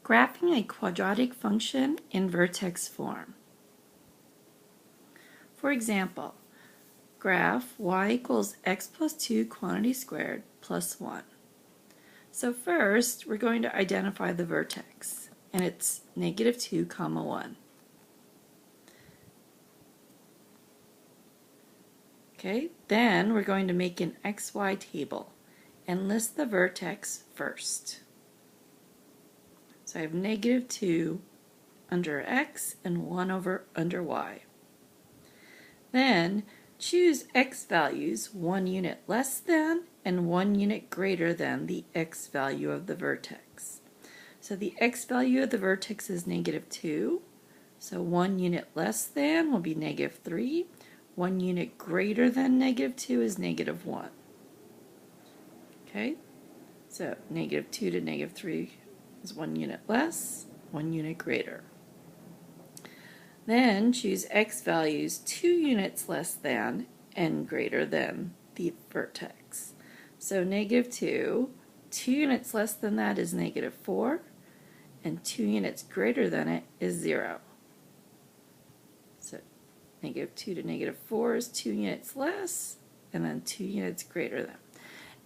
Graphing a quadratic function in vertex form. For example, graph y equals x plus 2 quantity squared plus 1. So first, we're going to identify the vertex, and it's negative 2 comma 1. Okay, then we're going to make an xy table and list the vertex first. So I have negative 2 under x and 1 under y. Then choose x values 1 unit less than and 1 unit greater than the x value of the vertex. So the x value of the vertex is negative 2. So 1 unit less than will be negative 3. 1 unit greater than negative 2 is negative 1. Okay, so negative 2 to negative 3 is 1 unit less, 1 unit greater. Then choose x values 2 units less than and greater than the vertex. So negative 2, 2 units less than that is negative 4, and 2 units greater than it is 0. So negative 2 to negative 4 is 2 units less, and then 2 units greater than.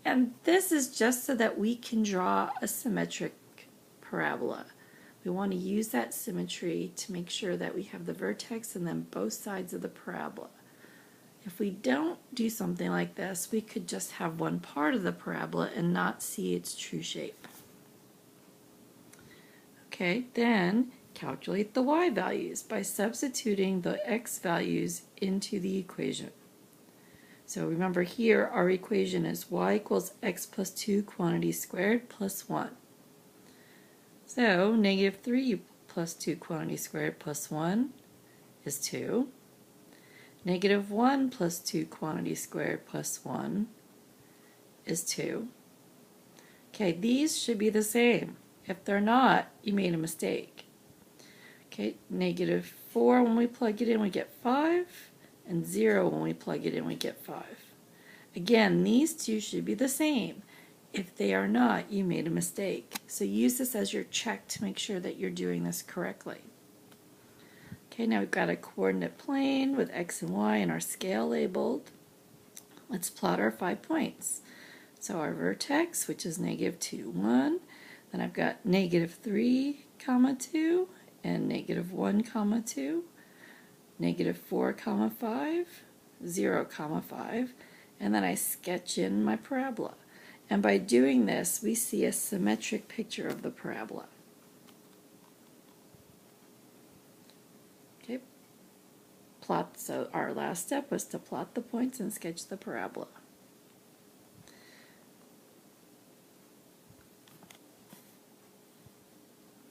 And this is just so that we can draw a symmetric parabola. We want to use that symmetry to make sure that we have the vertex and then both sides of the parabola. If we don't do something like this, we could just have one part of the parabola and not see its true shape. Okay, then calculate the y values by substituting the x values into the equation. So remember here our equation is y equals x plus 2 quantity squared plus 1. So negative 3 plus 2 quantity squared plus 1 is 2. Negative 1 plus 2 quantity squared plus 1 is 2. Okay, these should be the same. If they're not, you made a mistake. Okay, negative 4 when we plug it in we get 5, and 0 when we plug it in we get 5. Again, these two should be the same. If they are not, you made a mistake. So use this as your check to make sure that you're doing this correctly. Okay, now we've got a coordinate plane with x and y and our scale labeled. Let's plot our 5 points. So our vertex, which is negative 2, 1. Then I've got negative 3, comma 2, and negative 1, comma 2. Negative 4, comma 5, 0, comma 5. And then I sketch in my parabola. And by doing this, we see a symmetric picture of the parabola. Okay, so our last step was to plot the points and sketch the parabola.